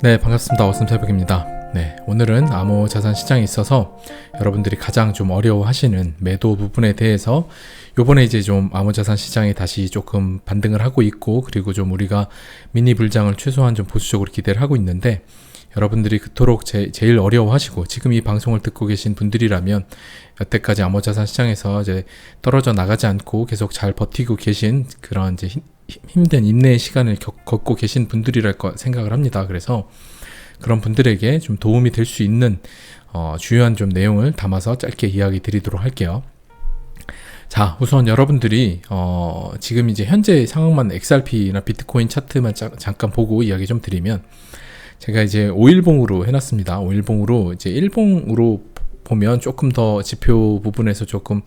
네, 반갑습니다. 어슴새벽입니다. 네, 오늘은 암호자산 시장에 있어서 여러분들이 가장 좀 어려워하시는 매도 부분에 대해서 요번에 이제 좀 암호자산 시장이 다시 조금 반등을 하고 있고, 그리고 좀 우리가 미니 불장을 최소한 좀 보수적으로 기대를 하고 있는데, 여러분들이 그토록 제일 어려워하시고 지금 이 방송을 듣고 계신 분들이라면 여태까지 암호자산 시장에서 이제 떨어져 나가지 않고 계속 잘 버티고 계신 그런 이제 힘든 인내의 시간을 겪고 계신 분들이랄 거 생각을 합니다. 그래서 그런 분들에게 좀 도움이 될 수 있는 주요한 좀 내용을 담아서 짧게 이야기 드리도록 할게요. 자, 우선 여러분들이 지금 이제 현재 상황만 XRP나 비트코인 차트만 잠깐 보고 이야기 좀 드리면, 제가 이제 5일봉으로 해놨습니다. 5일봉으로 이제 1봉으로 보면 조금 더 지표 부분에서 조금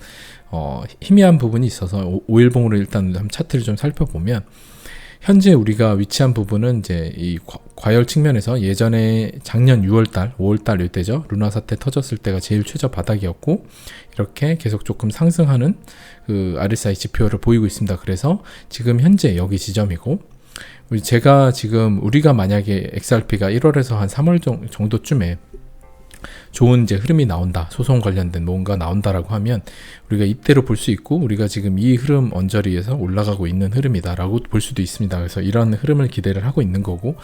희미한 부분이 있어서 5일봉으로 일단 한번 차트를 좀 살펴보면, 현재 우리가 위치한 부분은 이제 이 과열 측면에서 예전에 작년 6월달, 5월달 이때죠. 루나 사태 터졌을 때가 제일 최저 바닥이었고, 이렇게 계속 조금 상승하는 그 RSI 지표를 보이고 있습니다. 그래서 지금 현재 여기 지점이고, 제가 지금 우리가 만약에 XRP가 1월에서 한 3월 정도쯤에 좋은 이제 흐름이 나온다, 소송 관련된 뭔가 나온다라고 하면 우리가 이때로 볼 수 있고, 우리가 지금 이 흐름 언저리에서 올라가고 있는 흐름이다라고 볼 수도 있습니다. 그래서 이런 흐름을 기대를 하고 있는 거고,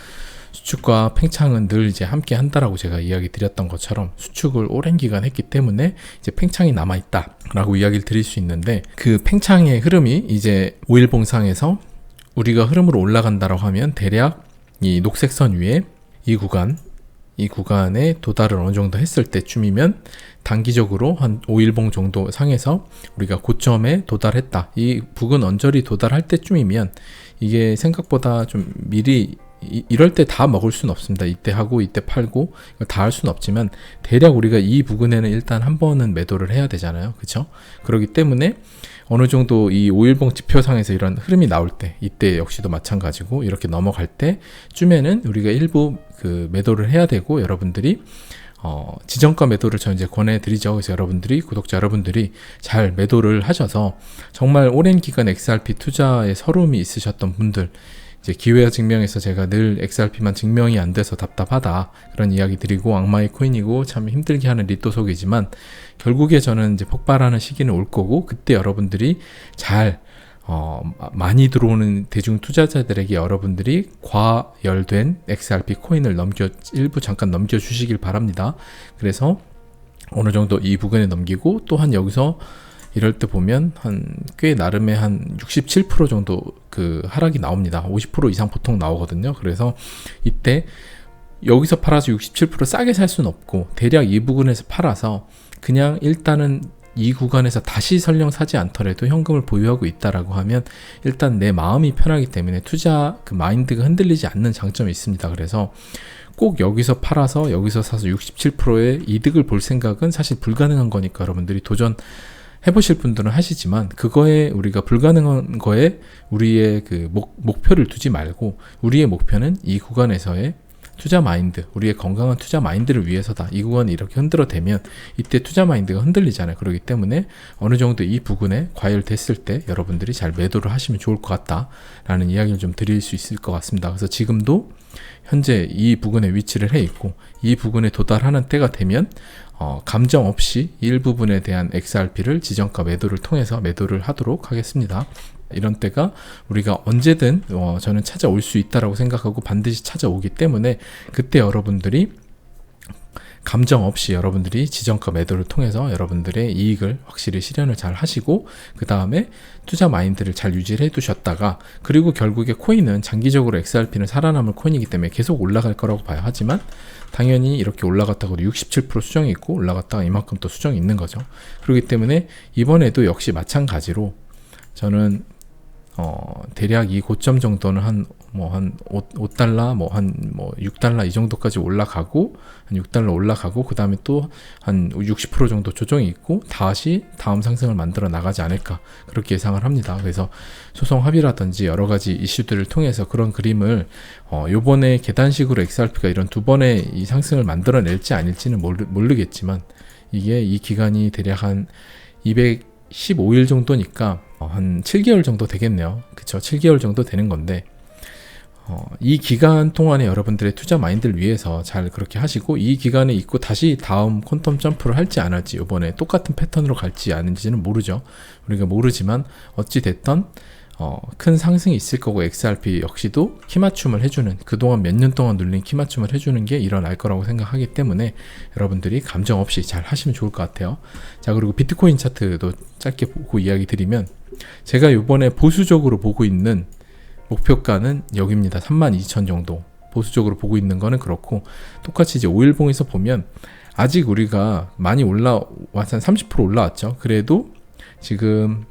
수축과 팽창은 늘 이제 함께 한다라고 제가 이야기 드렸던 것처럼 수축을 오랜 기간 했기 때문에 이제 팽창이 남아 있다라고 이야기를 드릴 수 있는데, 그 팽창의 흐름이 이제 5일봉상에서 우리가 흐름으로 올라간다라고 하면 대략 이 녹색 선 위에 이 구간에 도달을 어느 정도 했을 때쯤이면 단기적으로 한 5일봉 정도 상에서 우리가 고점에 도달했다, 이 부근 언저리 도달할 때쯤이면, 이게 생각보다 좀 미리 이럴 때 다 먹을 수는 없습니다. 이때 하고 이때 팔고 다 할 수는 없지만, 대략 우리가 이 부근에는 일단 한 번은 매도를 해야 되잖아요. 그렇죠? 그렇기 때문에 어느 정도 이 5일봉 지표상에서 이런 흐름이 나올 때, 이때 역시도 마찬가지고, 이렇게 넘어갈 때쯤에는 우리가 일부 그 매도를 해야 되고, 여러분들이 지정가 매도를 저 이제 권해드리죠. 그래서 여러분들이, 구독자 여러분들이 잘 매도를 하셔서 정말 오랜 기간 XRP 투자에 서름이 있으셨던 분들, 이제 기회와 증명에서 제가 늘 XRP만 증명이 안 돼서 답답하다, 그런 이야기 드리고, 악마의 코인이고 참 힘들게 하는 리또속이지만 결국에 저는 이제 폭발하는 시기는 올 거고, 그때 여러분들이 잘 많이 들어오는 대중 투자자들에게 여러분들이 과열된 XRP 코인을 일부 잠깐 넘겨주시길 바랍니다. 그래서 어느 정도 이 부근에 넘기고, 또한 여기서 이럴 때 보면 꽤 나름의 한 67% 정도 그 하락이 나옵니다. 50% 이상 보통 나오거든요. 그래서 이때 여기서 팔아서 67% 싸게 살 수는 없고, 대략 이 부근에서 팔아서 그냥 일단은 이 구간에서 다시 설령 사지 않더라도 현금을 보유하고 있다라고 하면 일단 내 마음이 편하기 때문에 투자 그 마인드가 흔들리지 않는 장점이 있습니다. 그래서 꼭 여기서 팔아서 여기서 사서 67%의 이득을 볼 생각은 사실 불가능한 거니까, 여러분들이 도전 해보실 분들은 하시지만, 그거에 우리가 불가능한 거에 우리의 그 목표를 두지 말고, 우리의 목표는 이 구간에서의 투자 마인드, 우리의 건강한 투자 마인드를 위해서다. 이 구간이 이렇게 흔들어대면 이때 투자 마인드가 흔들리잖아요. 그렇기 때문에 어느 정도 이 부근에 과열됐을 때 여러분들이 잘 매도를 하시면 좋을 것 같다라는 이야기를 좀 드릴 수 있을 것 같습니다. 그래서 지금도 현재 이 부근에 위치를 해 있고, 이 부근에 도달하는 때가 되면 감정 없이 일부분에 대한 XRP를 지정가 매도를 통해서 매도를 하도록 하겠습니다. 이런 때가 우리가 언제든 저는 찾아올 수 있다라고 생각하고 반드시 찾아오기 때문에, 그때 여러분들이 감정 없이 여러분들이 지정가 매도를 통해서 여러분들의 이익을 확실히 실현을 잘 하시고, 그 다음에 투자 마인드를 잘 유지를 해 두셨다가, 그리고 결국에 코인은 장기적으로 XRP는 살아남을 코인이기 때문에 계속 올라갈 거라고 봐요. 하지만 당연히 이렇게 올라갔다고 67% 수정이 있고, 올라갔다가 이만큼 또 수정이 있는 거죠. 그렇기 때문에 이번에도 역시 마찬가지로 저는 대략 이 고점 정도는 한 5달러, 한 6달러 이 정도까지 올라가고, 한 6달러 올라가고, 그 다음에 또 한 60% 정도 조정이 있고, 다시 다음 상승을 만들어 나가지 않을까, 그렇게 예상을 합니다. 그래서 소송 합의라든지 여러 가지 이슈들을 통해서 그런 그림을, 요번에 계단식으로 XRP가 이런 두 번의 이 상승을 만들어낼지 아닐지는 모르겠지만, 이게 이 기간이 대략 한 215일 정도니까 한 7개월 정도 되겠네요. 그쵸? 7개월 정도 되는 건데, 이 기간 동안에 여러분들의 투자 마인드를 위해서 잘 그렇게 하시고, 이 기간에 있고 다시 다음 퀀텀 점프를 할지 안 할지, 이번에 똑같은 패턴으로 갈지 아닌지는 모르죠. 우리가 모르지만 어찌 됐던 큰 상승이 있을 거고, XRP 역시도 키 맞춤을 해주는, 그동안 몇 년 동안 눌린 키 맞춤을 해주는 게 일어날 거라고 생각하기 때문에 여러분들이 감정 없이 잘 하시면 좋을 것 같아요. 자, 그리고 비트코인 차트도 짧게 보고 이야기 드리면, 제가 이번에 보수적으로 보고 있는 목표가는 여기입니다. 32,000 정도 보수적으로 보고 있는 거는 그렇고, 똑같이 이제 5일봉에서 보면 아직 우리가 많이 올라와서 한 30% 올라왔죠. 그래도 지금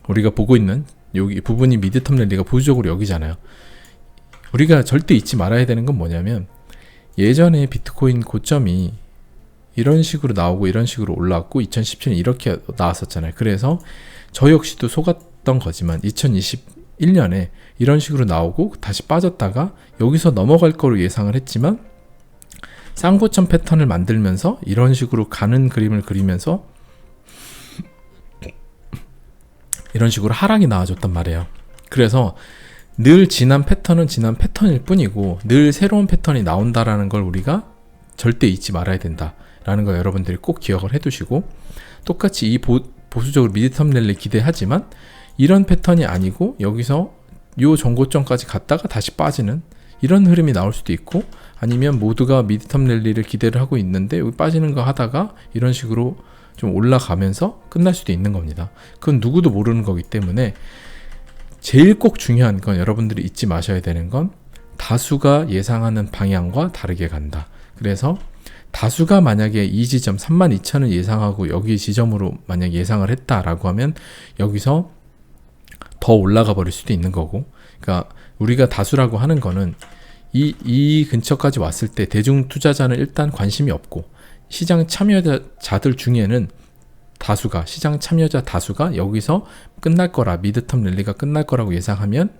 우리가 보고 있는 여기 부분이 미드텀 랠리가 보수적으로 여기잖아요. 우리가 절대 잊지 말아야 되는 건 뭐냐면, 예전에 비트코인 고점이 이런 식으로 나오고 이런 식으로 올라왔고 2017년 이렇게 나왔었잖아요. 그래서 저 역시도 속았던 거지만 2021년에 이런 식으로 나오고 다시 빠졌다가 여기서 넘어갈 거로 예상을 했지만, 쌍고점 패턴을 만들면서 이런 식으로 가는 그림을 그리면서 이런 식으로 하락이 나와줬단 말이에요. 그래서 늘 지난 패턴은 지난 패턴일 뿐이고, 늘 새로운 패턴이 나온다라는 걸 우리가 절대 잊지 말아야 된다라는 거 여러분들이 꼭 기억을 해두시고, 똑같이 이 보수적으로 미드텀 랠리 기대하지만 이런 패턴이 아니고 여기서 요 정고점까지 갔다가 다시 빠지는 이런 흐름이 나올 수도 있고, 아니면 모두가 미드텀 랠리를 기대를 하고 있는데 여기 빠지는 거 하다가 이런 식으로 좀 올라가면서 끝날 수도 있는 겁니다. 그건 누구도 모르는 거기 때문에 제일 꼭 중요한 건, 여러분들이 잊지 마셔야 되는 건, 다수가 예상하는 방향과 다르게 간다. 그래서 다수가 만약에 이 지점 32,000을 예상하고 여기 지점으로 만약 예상을 했다라고 하면 여기서 더 올라가 버릴 수도 있는 거고, 그러니까 우리가 다수라고 하는 거는 이 근처까지 왔을 때 대중 투자자는 일단 관심이 없고, 시장 참여자들 중에는 다수가, 시장 참여자 다수가 여기서 끝날 거라, 미드텀 랠리가 끝날 거라고 예상하면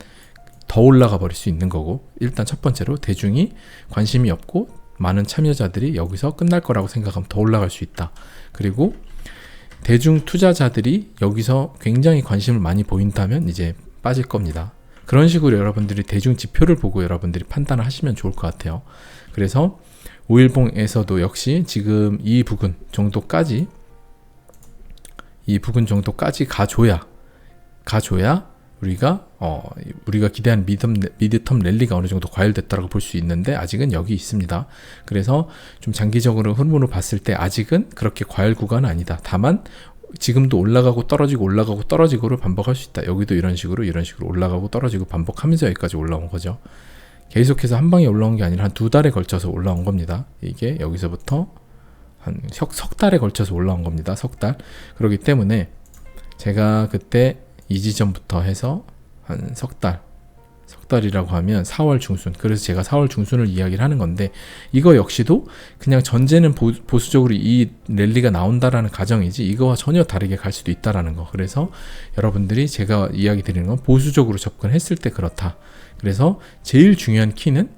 더 올라가 버릴 수 있는 거고, 일단 첫 번째로 대중이 관심이 없고 많은 참여자들이 여기서 끝날 거라고 생각하면 더 올라갈 수 있다. 그리고 대중 투자자들이 여기서 굉장히 관심을 많이 보인다면 이제 빠질 겁니다. 그런 식으로 여러분들이 대중 지표를 보고 여러분들이 판단을 하시면 좋을 것 같아요. 그래서 5일봉에서도 역시 지금 이 부근 정도까지 가줘야 우리가 기대한 미드텀 랠리가 어느 정도 과열됐다고 볼 수 있는데, 아직은 여기 있습니다. 그래서 좀 장기적으로 흐름으로 봤을 때 아직은 그렇게 과열 구간은 아니다. 다만 지금도 올라가고 떨어지고를 반복할 수 있다. 여기도 이런 식으로 올라가고 떨어지고 반복하면서 여기까지 올라온 거죠. 계속해서 한 방에 올라온 게 아니라 한 2달에 걸쳐서 올라온 겁니다. 이게 여기서부터 한 석 달에 걸쳐서 올라온 겁니다. 석 달. 그렇기 때문에 제가 그때 이 지점부터 해서 한 석 달이라고 하면 4월 중순, 그래서 제가 4월 중순을 이야기를 하는 건데, 이거 역시도 그냥 전제는 보수적으로 이 랠리가 나온다라는 가정이지 이거와 전혀 다르게 갈 수도 있다라는 거. 그래서 여러분들이 제가 이야기 드리는 건 보수적으로 접근했을 때 그렇다. 그래서 제일 중요한 키는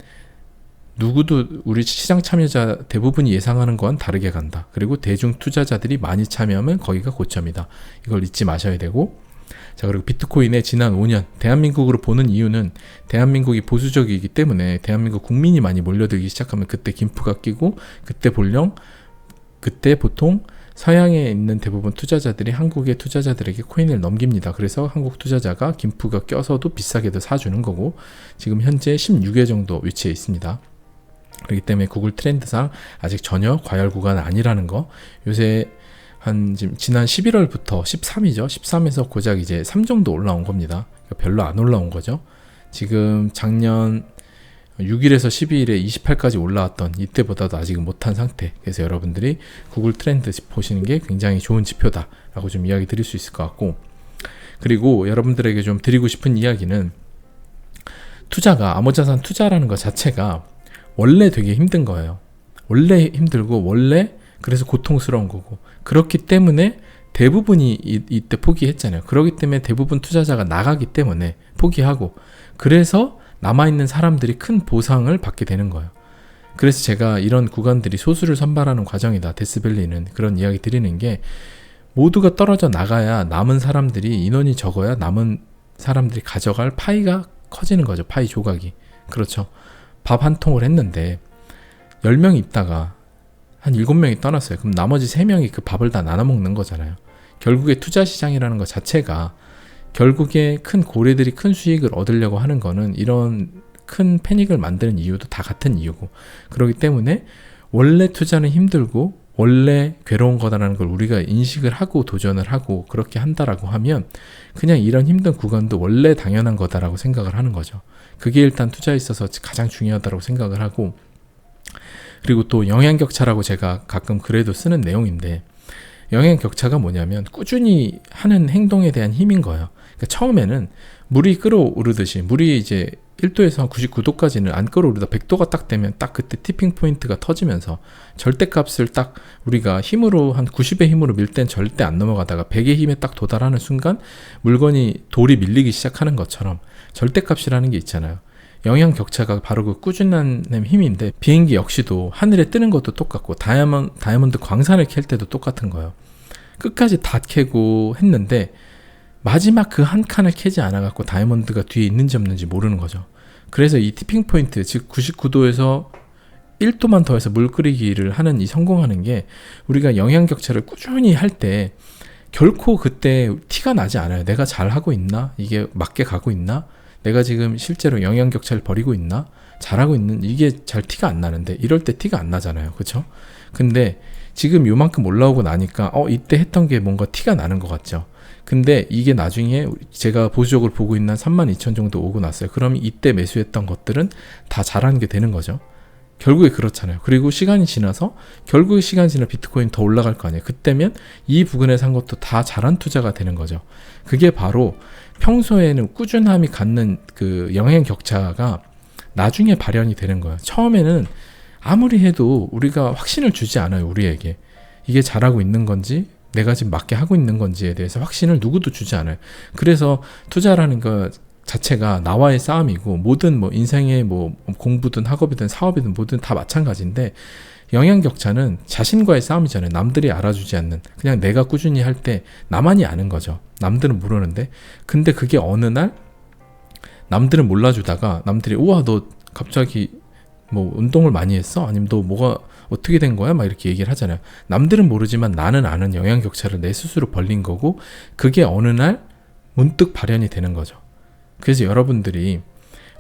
누구도 우리 시장 참여자 대부분이 예상하는 건 다르게 간다. 그리고 대중 투자자들이 많이 참여하면 거기가 고점이다. 이걸 잊지 마셔야 되고, 자, 그리고 비트코인의 지난 5년 대한민국으로 보는 이유는, 대한민국이 보수적이기 때문에 대한민국 국민이 많이 몰려들기 시작하면 그때 김프가 끼고, 그때 보통 서양에 있는 대부분 투자자들이 한국의 투자자들에게 코인을 넘깁니다. 그래서 한국 투자자가 김프가 껴서도 비싸게도 사주는 거고, 지금 현재 16회 정도 위치해 있습니다. 그렇기 때문에 구글 트렌드상 아직 전혀 과열 구간은 아니라는 거. 요새 지금 지난 11월부터 13이죠. 13에서 고작 이제 3 정도 올라온 겁니다. 그러니까 별로 안 올라온 거죠. 지금 작년 6일에서 12일에 28까지 올라왔던 이때보다도 아직은 못한 상태. 그래서 여러분들이 구글 트렌드 보시는 게 굉장히 좋은 지표다라고 좀 이야기 드릴 수 있을 것 같고, 그리고 여러분들에게 좀 드리고 싶은 이야기는, 암호자산 투자라는 것 자체가 원래 되게 힘든 거예요. 원래 힘들고 원래 그래서 고통스러운 거고, 그렇기 때문에 대부분이 이때 포기했잖아요. 그렇기 때문에 대부분 투자자가 나가기 때문에 포기하고, 그래서 남아있는 사람들이 큰 보상을 받게 되는 거예요. 그래서 제가 이런 구간들이 소수를 선발하는 과정이다, 데스밸리는, 그런 이야기 드리는 게, 모두가 떨어져 나가야 남은 사람들이, 인원이 적어야 남은 사람들이 가져갈 파이가 커지는 거죠. 파이 조각이. 그렇죠. 밥 한 통을 했는데 10명이 있다가 한 7명이 떠났어요. 그럼 나머지 3명이 그 밥을 다 나눠 먹는 거잖아요. 결국에 투자 시장이라는 것 자체가 결국에 큰 고래들이 큰 수익을 얻으려고 하는 거는 이런 큰 패닉을 만드는 이유도 다 같은 이유고, 그렇기 때문에 원래 투자는 힘들고 원래 괴로운 거다라는 걸 우리가 인식을 하고 도전을 하고 그렇게 한다라고 하면 그냥 이런 힘든 구간도 원래 당연한 거다라고 생각을 하는 거죠. 그게 일단 투자에 있어서 가장 중요하다고 생각을 하고, 그리고 또 영향격차라고 제가 가끔 글에도 쓰는 내용인데, 영향격차가 뭐냐면 꾸준히 하는 행동에 대한 힘인 거예요. 그러니까 처음에는 물이 끓어오르듯이, 물이 이제 1도에서 한 99도까지는 안 끓어오르다 100도가 딱 되면 딱 그때 티핑 포인트가 터지면서 절대값을 딱 우리가 힘으로 한 90의 힘으로 밀 땐 절대 안 넘어가다가 100의 힘에 딱 도달하는 순간 물건이 돌이 밀리기 시작하는 것처럼 절대값이라는 게 있잖아요. 영향 격차가 바로 그 꾸준한 힘인데, 비행기 역시도 하늘에 뜨는 것도 똑같고 다이아몬드 광산을 캘 때도 똑같은 거예요. 끝까지 다 캐고 했는데 마지막 그 한 칸을 캐지 않아 갖고 다이아몬드가 뒤에 있는지 없는지 모르는 거죠. 그래서 이 티핑 포인트, 즉 99도에서 1도만 더해서 물 끓이기를 하는 이 성공하는 게, 우리가 영향 격차를 꾸준히 할 때 결코 그때 티가 나지 않아요. 내가 잘하고 있나? 이게 맞게 가고 있나? 내가 지금 실제로 영향 격차를 벌이고 있나? 잘하고 있는, 이게 잘 티가 안 나는데 이럴 때 티가 안 나잖아요. 그렇죠? 근데 지금 요만큼 올라오고 나니까 이때 했던 게 뭔가 티가 나는 것 같죠. 근데 이게 나중에 제가 보수적으로 보고 있는 32,000 정도 오고 났어요. 그럼 이때 매수했던 것들은 다 잘하는 게 되는 거죠. 결국에 그렇잖아요. 그리고 시간이 지나서 결국에 시간이 지나 비트코인 더 올라갈 거 아니에요. 그때면 이 부근에 산 것도 다 잘한 투자가 되는 거죠. 그게 바로 평소에는 꾸준함이 갖는 그 영향 격차가 나중에 발현이 되는 거예요. 처음에는 아무리 해도 우리가 확신을 주지 않아요. 우리에게 이게 잘하고 있는 건지 내가 지금 맞게 하고 있는 건지에 대해서 확신을 누구도 주지 않아요. 그래서 투자라는 것 자체가 나와의 싸움이고, 모든 뭐 인생의 뭐 공부든 학업이든 사업이든 뭐든 다 마찬가지인데, 영향 격차는 자신과의 싸움이잖아요. 남들이 알아주지 않는, 그냥 내가 꾸준히 할 때 나만이 아는 거죠. 남들은 모르는데. 근데 그게 어느 날 남들은 몰라주다가 남들이 우와 너 갑자기 뭐 운동을 많이 했어? 아니면 너 뭐가 어떻게 된 거야? 막 이렇게 얘기를 하잖아요. 남들은 모르지만 나는 아는 영향 격차를 내 스스로 벌린 거고, 그게 어느 날 문득 발현이 되는 거죠. 그래서 여러분들이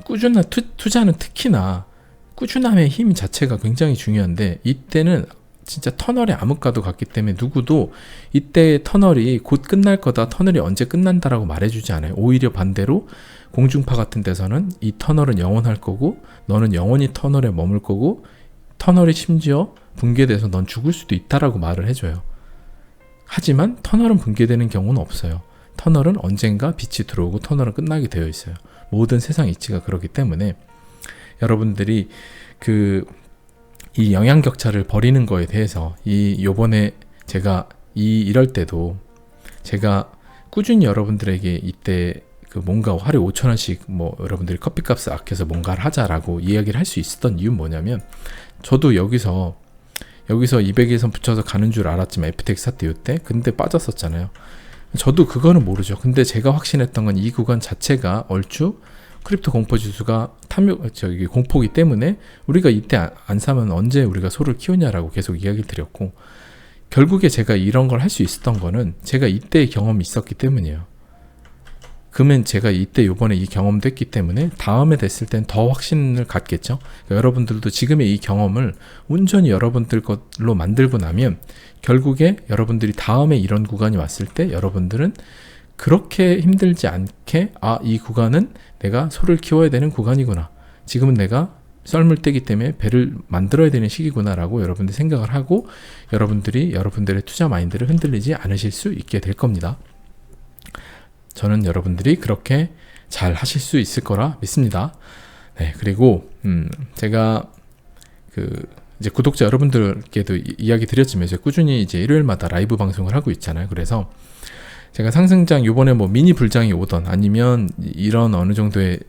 꾸준한 투자는 특히나 꾸준함의 힘 자체가 굉장히 중요한데, 이때는 진짜 터널의 암흑과도 같기 때문에 누구도 이때 터널이 곧 끝날 거다, 터널이 언제 끝난다라고 말해주지 않아요. 오히려 반대로 공중파 같은 데서는 이 터널은 영원할 거고 너는 영원히 터널에 머물 거고, 터널이 심지어 붕괴돼서 넌 죽을 수도 있다라고 말을 해줘요. 하지만 터널은 붕괴되는 경우는 없어요. 터널은 언젠가 빛이 들어오고 터널은 끝나게 되어 있어요. 모든 세상 이치가 그렇기 때문에 여러분들이 이 영향 격차를 벌이는 거에 대해서 요번에 제가 이럴 때도 제가 꾸준히 여러분들에게 이때 뭔가 하루에 5,000원씩 뭐 여러분들이 커피값을 아껴서 뭔가를 하자라고 이야기를 할 수 있었던 이유는 뭐냐면, 저도 여기서 200에선 붙여서 가는 줄 알았지만 FTX 사태 이때 근데 빠졌었잖아요. 저도 그거는 모르죠. 근데 제가 확신했던 건 이 구간 자체가 얼추 크립토 공포 지수가 공포기 때문에 우리가 이때 안 사면 언제 우리가 소를 키우냐라고 계속 이야기를 드렸고, 결국에 제가 이런 걸 할 수 있었던 거는 제가 이때의 경험이 있었기 때문이에요. 그러면 제가 이때 요번에 이 경험도 했기 때문에 다음에 됐을 땐 더 확신을 갖겠죠. 그러니까 여러분들도 지금의 이 경험을 온전히 여러분들 걸로 만들고 나면 결국에 여러분들이 다음에 이런 구간이 왔을 때 여러분들은 그렇게 힘들지 않게, 이 구간은 내가 소를 키워야 되는 구간이구나, 지금은 내가 썰물 떼기 때문에 배를 만들어야 되는 시기구나 라고 여러분들이 생각을 하고, 여러분들의 투자 마인드를 흔들리지 않으실 수 있게 될 겁니다. 저는 여러분들이 그렇게 잘 하실 수 있을 거라 믿습니다. 네, 그리고 제가 이제 구독자 여러분들께도 이야기 드렸지만 이제 꾸준히 이제 일요일마다 라이브 방송을 하고 있잖아요. 그래서 제가 상승장 요번에 뭐 미니 불장이 오던 아니면 이런 어느 정도의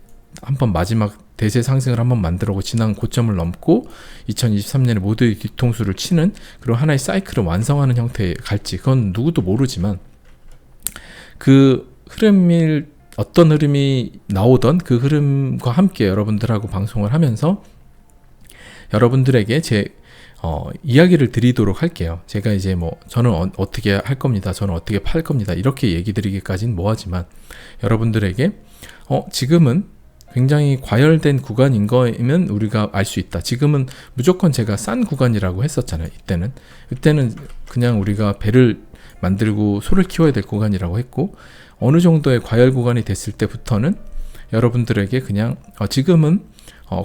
한번 마지막 대세 상승을 한번 만들어고 지난 고점을 넘고 2023년에 모두의 뒤통수를 치는 그리고 하나의 사이클을 완성하는 형태에 갈지 그건 누구도 모르지만, 그 흐름을 어떤 흐름이 나오던 그 흐름과 함께 여러분들하고 방송을 하면서 여러분들에게 제 이야기를 드리도록 할게요. 제가 이제 뭐 저는 어떻게 할 겁니다. 저는 어떻게 팔 겁니다. 이렇게 얘기 드리기까지는 뭐하지만 여러분들에게 지금은 굉장히 과열된 구간인 거면 우리가 알 수 있다. 지금은 무조건 제가 싼 구간이라고 했었잖아요. 이때는 그냥 우리가 배를 만들고 소를 키워야 될 구간이라고 했고, 어느 정도의 과열 구간이 됐을 때부터는 여러분들에게 그냥 지금은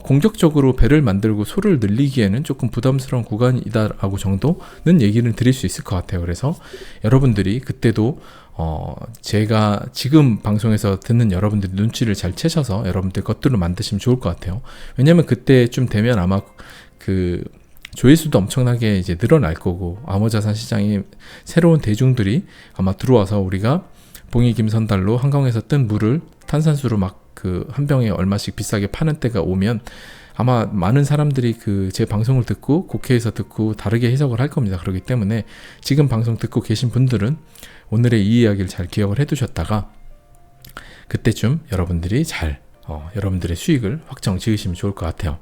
공격적으로 배를 만들고 소를 늘리기에는 조금 부담스러운 구간이다라고 정도는 얘기를 드릴 수 있을 것 같아요. 그래서 여러분들이 그때도 제가 지금 방송에서 듣는 여러분들이 눈치를 잘 채셔서 여러분들 것들을 만드시면 좋을 것 같아요. 왜냐면 그때쯤 되면 아마 그 조회수도 엄청나게 이제 늘어날 거고, 암호자산 시장이 새로운 대중들이 아마 들어와서 우리가 봉이김선달로 한강에서 뜬 물을 탄산수로 막 그 한 병에 얼마씩 비싸게 파는 때가 오면 아마 많은 사람들이 그 제 방송을 듣고 국회에서 듣고 다르게 해석을 할 겁니다. 그렇기 때문에 지금 방송 듣고 계신 분들은 오늘의 이 이야기를 잘 기억을 해 두셨다가 그때쯤 여러분들이 잘 여러분들의 수익을 확정 지으시면 좋을 것 같아요.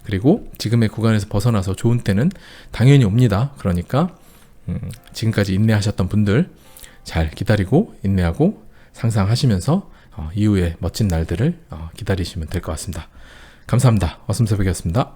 그리고 지금의 구간에서 벗어나서 좋은 때는 당연히 옵니다. 그러니까 지금까지 인내하셨던 분들 잘 기다리고 인내하고 상상하시면서 이후에 멋진 날들을 기다리시면 될 것 같습니다. 감사합니다. 어슴새벽이었습니다.